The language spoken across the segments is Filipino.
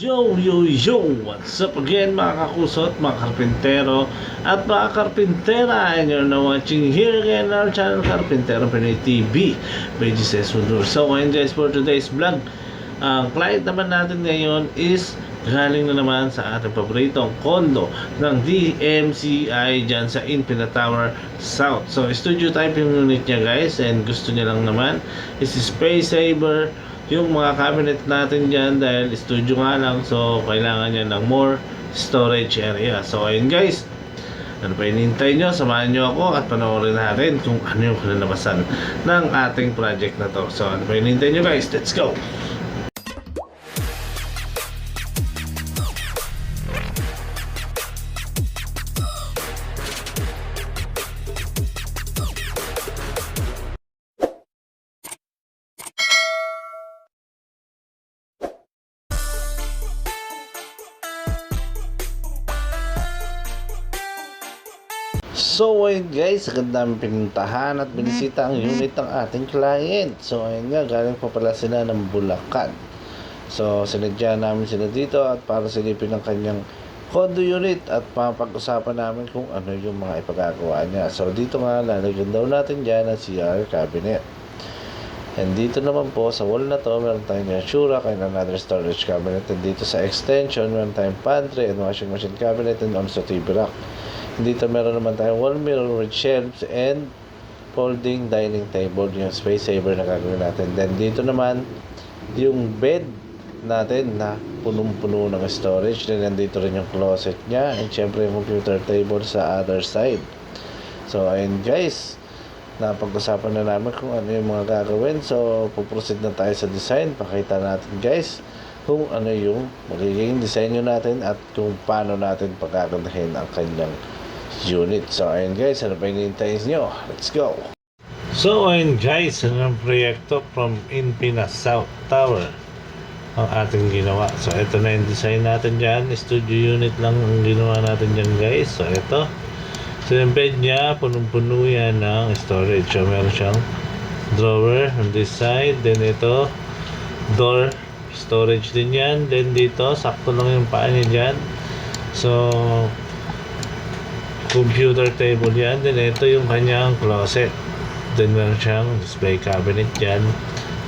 Yo! What's up again mga kakusot, mga karpintero at mga karpintera, and you're now watching here again our channel Karpintero Pinoy TV by Jesus Hundur. So ngayon guys, for today's vlog, ang client naman natin ngayon is galing na naman sa ating paboritong kondo ng DMCI dyan sa Infinite Tower South. So studio type yung unit niya guys, and gusto niya lang naman is space saver yung mga cabinet natin dyan dahil studio nga lang, so kailangan niya ng more storage area. So ayun guys, ano pa hinihintay nyo? Samahan nyo ako at panoorin natin kung ano yung kalalabasan ng ating project na to. So ano pa hinihintay nyo guys? Let's go! So ayun guys, agad namin pinuntahan at binisita ang unit ng ating client. So ayun nga, galing pa pala sila ng Bulacan. So sinadya namin sila dito at para silipin ang kanyang condo unit at mapag-usapan namin kung ano yung mga ipagagawa niya. So dito nga, lalagyan daw natin dyan ang CR cabinet. And dito naman po sa wall na to, meron tayong Shura and another storage cabinet. And dito sa extension, meron tayong pantry and washing machine cabinet and also TV rack. Dito meron naman tayong wall mirror with shelves and folding dining table, yung space saver na gagawin natin. Then dito naman yung bed natin na punong-puno ng storage. Then nandito rin yung closet niya, and syempre yung computer table sa other side. So ayun guys, napag-usapan na namin kung ano yung mga gagawin. So puproceed na tayo sa design. Pakita natin guys kung ano yung magiging disenyo natin at kung paano natin pagkagandahin ang kanyang unit. So ayun guys, ano pa hinihintay nyo? Let's go! So ayun guys, ang proyekto from Infinite South Tower ang ating ginawa. So ito na yung design natin dyan. Studio unit lang ang ginawa natin dyan guys. So ito, so yung bed nya punong-puno yan ng storage. So meron siyang drawer on this side, then ito door storage din yan. Then dito sakto lang yung paa niya dyan. So computer table yan. Then ito yung kanyang closet. Then meron siyang display cabinet dyan.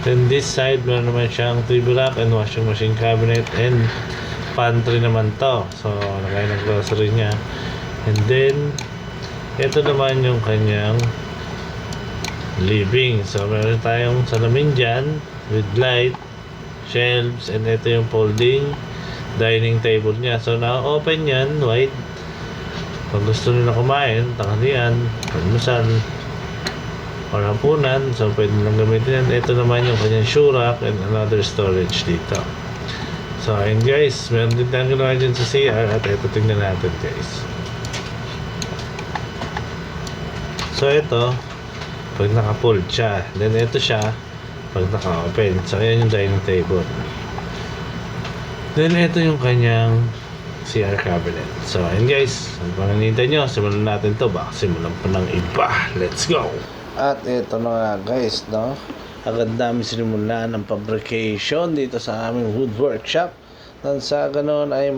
Then this side meron naman siyang TV rack and washing machine cabinet and pantry naman to. So lagay ng grocery niya. And then ito naman yung kanyang living. So meron tayong salamin dyan with light, shelves, and ito yung folding dining table niya. So na-open yan wide. Pag gusto nila kumain, tanghalian, almusal, or hapunan, so pwede lang gamitin yan. Ito naman yung kanyang shoe rack and another storage dito. So ayun guys, meron din tayong ginawa dyan sa CR at ito tingnan natin guys. So ito, pag naka-fold siya, then ito siya pag naka-open. So ayan yung dining table. Then ito yung kanyang CR cabinet. So ayun guys, ano pa nanintay nyo? Simulan natin to. Baka simulan pa ng iba. Let's go! At ito na nga guys, no? Agad namin sinimulan ng fabrication dito sa aming wood workshop. Nang sa ganoon ay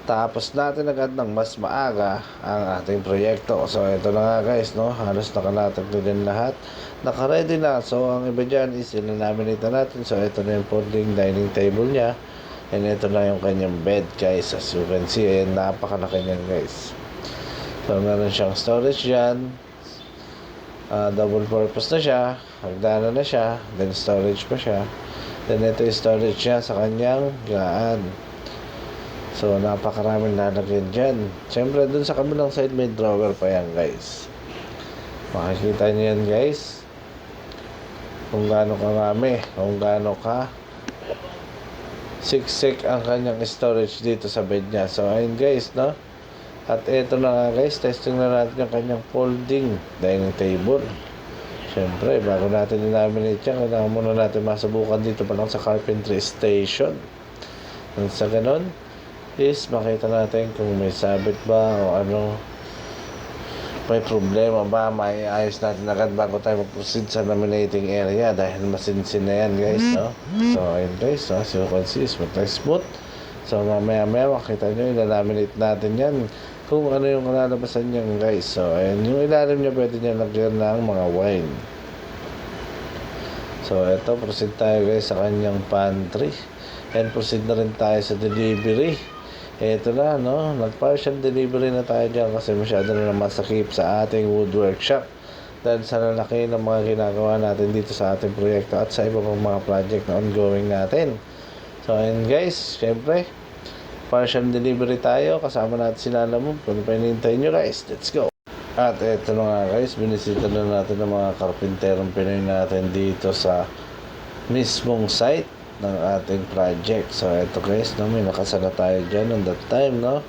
tapos natin agad ng mas maaga ang ating proyekto. So ito na nga guys, no? Halos nakalatag na din lahat. Naka-ready na. So ang iba dyan is ilalaminate na natin. So ito na yung folding dining table niya. And ito na yung kanyang bed guys. As you can see, ayan, napakalaki niyan guys. So meron siyang storage dyan. Double purpose na siya. Hagdanan na siya. Then storage pa siya. Then ito yung storage niya sa kanyang gaan. So napakaraming lalagyan dyan. Siyempre dun sa kabilang side may drawer pa yan guys. Makikita niyo yan guys, kung gaano karami, kung gaano ka siksik ang kanyang storage dito sa bed niya. So ayun guys, no? At ito na nga guys, testing na natin yung kanyang folding dining table. Siyempre bago natin i-laminate yan, kailangan muna natin masubukan dito pa lang sa carpentry station. At sa ganon is makita natin kung may sabit ba o ano may problema ba, maiayos natin agad bago tayo mag-proceed sa laminating area dahil masinsin na yan guys, no? So ayun guys, no? As you can see, smooth. So mamaya makita nyo, ilalaminate natin yan kung ano yung kalalabasan niyan guys. So ayun, yung ilalim niya pwede niya lagyan ng mga wine. So eto, proceed tayo guys sa kanyang pantry. And proceed na rin tayo sa delivery. Eto na, no? Nag-partial delivery na tayo dyan kasi masyado na naman sakip sa ating wood workshop. Dahil sa lalaki ng mga ginagawa natin dito sa ating proyekto at sa iba pang mga project na ongoing natin. So ayun guys, syempre, partial delivery tayo. Kasama natin si Lala mo. Kung pa hinihintay nyo guys, let's go! At eto na nga guys, binisita na natin ng mga karpinterong Pinoy natin dito sa mismong site ng ating project. So eto guys, no, may nakasala tayo dyan on that time, no?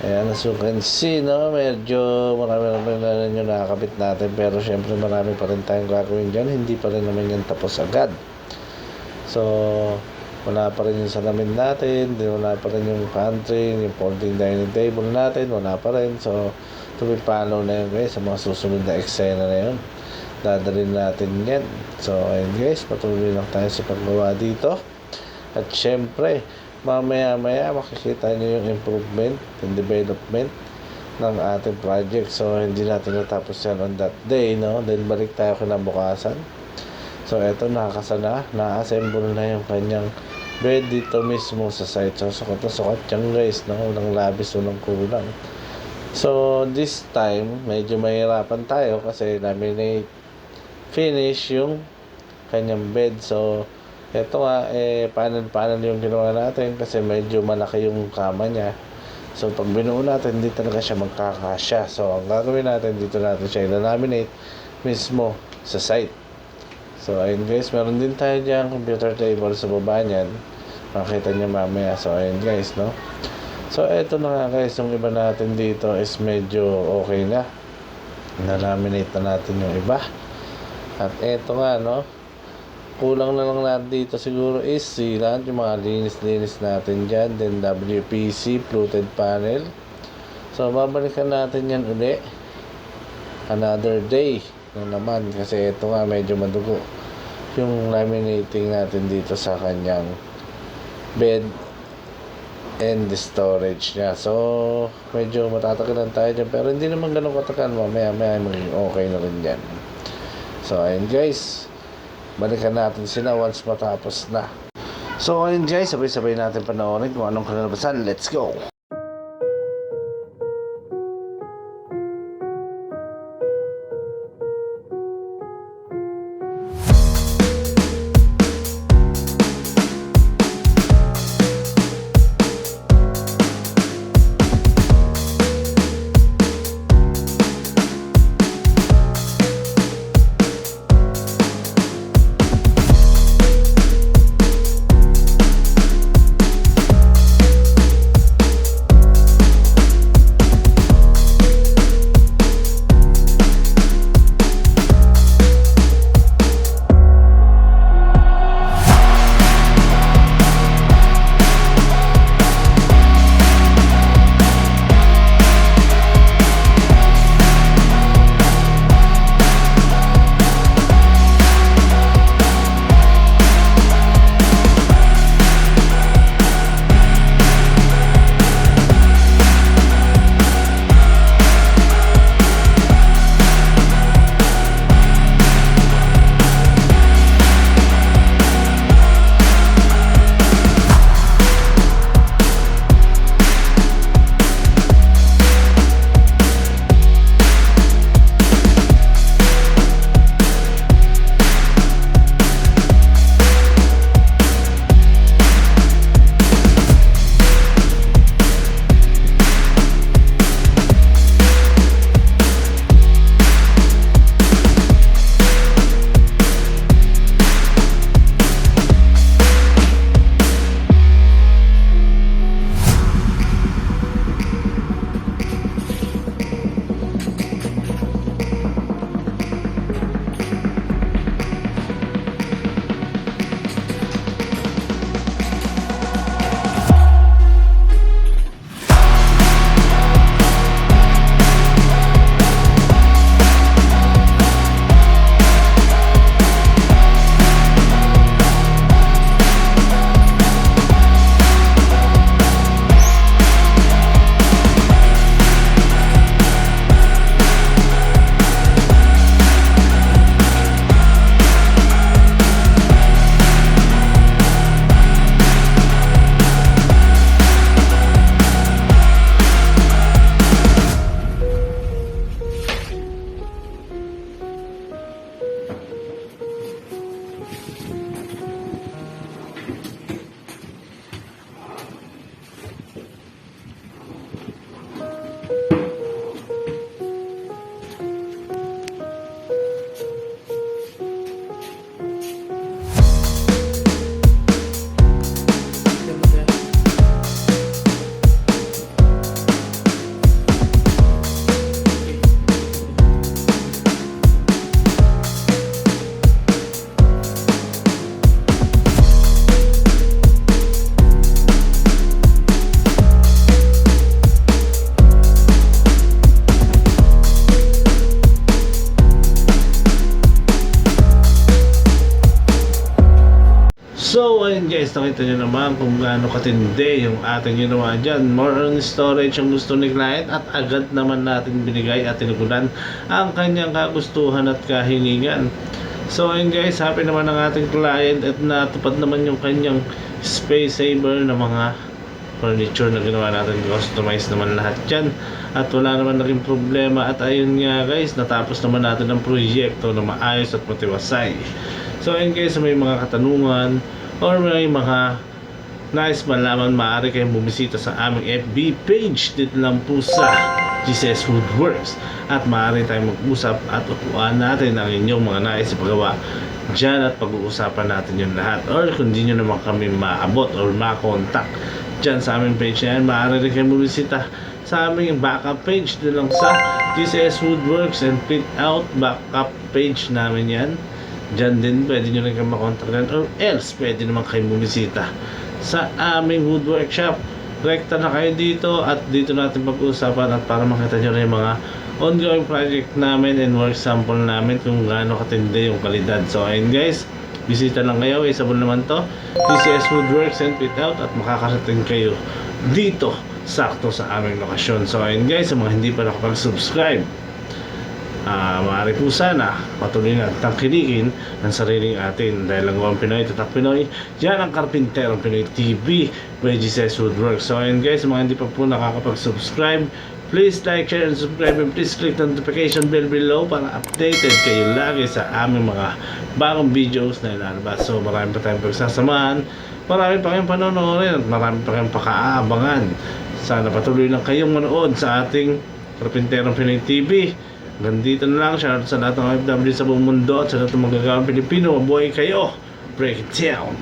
Ayan, as you can see, no, medyo marami na rin yung nakakabit natin, pero syempre marami pa rin tayong gagawin dyan, hindi pa rin naman yan tapos agad. So wala pa rin yung salamin natin, wala pa rin yung pantry, yung folding dining table natin, wala pa rin. So tumipalo na yun guys sa mga susunod na eksena na yun, dadalhin natin yan. So ayun guys, patuloy lang tayo sa paggawa dito. At syempre mamaya makikita nyo yung improvement and development ng ating project. So hindi natin natapos yan on that day, no? Then balik tayo kinabukasan. So eto, nakakasana, na-assemble na yung kanyang bed dito mismo sa site. So sukat yan guys, no? Walang labis, walang kulang. So this time medyo mahirapan tayo kasi laminate finish yung kanyang bed. So eto nga, panel yung ginawa natin kasi medyo malaki yung kama niya. So pag binuo natin, hindi talaga siya magkakasya. So ang gagawin natin, dito natin siya i-laminate mismo sa site. So ayun guys, meron din tayo dyan computer table sa baba niyan, makikita nyo mamaya. So ayun guys, no? So eto na nga guys, yung iba natin dito is medyo okay na, na-laminate na natin yung iba. At eto nga, no, kulang na lang natin dito siguro is sealant, yung mga linis natin dyan. Then WPC fluted panel. So babalikan natin yan uli another day na naman kasi ito nga medyo madugo yung laminating natin dito sa kanyang bed and the storage niya. So medyo matatagalan tayo dyan, pero hindi naman ganun katagal. Mamaya maging okay na rin yan. So ayun guys, balikan natin sila once matapos na. So ayun guys, sabay-sabay natin panoorin kung anong kalalabasan. Let's go! guys, nakita nyo naman kung gaano katindi yung ating ginawa dyan. More on storage yung gusto ni client at agad naman natin binigay at tinugunan ang kanyang kagustuhan at kahilingan. So ayun guys, happy naman ang ating client at natupad naman yung kanyang space saver na mga furniture na ginawa natin. Customize naman lahat dyan at wala naman naging problema. At ayun nga guys, natapos naman natin ang proyekto na maayos at matiwasay. So ayun guys, may mga katanungan or may mga nais malaman, maaari kayong bumisita sa aming FB page. Dito lang po sa GCS Woodworks at maaari tayong mag-usap at upuan natin ang inyong mga nais ipagawa dyan at pag-uusapan natin yung lahat. Or kung di nyo naman kami maabot or makontak dyan sa aming page na yan, maaari rin kayong bumisita sa aming backup page. Dito lang sa GCS Woodworks and Fit Out backup page namin yan. Diyan din pwede nyo rin kayo makontak or else pwede naman kayo bumisita sa aming wood workshop. Rekta na kayo dito at dito natin pag-uusapan at para makita nyo rin yung mga ongoing project namin and work sample namin kung gaano katindi yung kalidad. So ayun guys, bisita lang kayo, isabol naman to DCS Woodworks and Fit Out at makakarating kayo dito sakto sa aming lokasyon. So ayun guys, sa mga hindi pa nakapag-subscribe, maaari po sana patuloy na tangkilikin ang sariling atin dahil ang gawang Pinoy tatak Pinoy, yan ang Karpinterong Pinoy TV by GCS Woodworks. So ayun guys, sa mga hindi pa po nakakapag-subscribe, please like, share, and subscribe and please click the notification bell below para updated kayo lagi sa aming mga bagong videos na ilalabas. So marami pa tayong pagsasamahan, marami pa kayong panonoodin at marami pa kayong pakaabangan. Sana patuloy lang kayong manood sa ating Karpinterong Pinoy TV. Nandito na lang, shoutout sa lahat ng OFW sa buong mundo at sa lahat ng magagawang Pilipino. Mabuhay kayo! Break it down!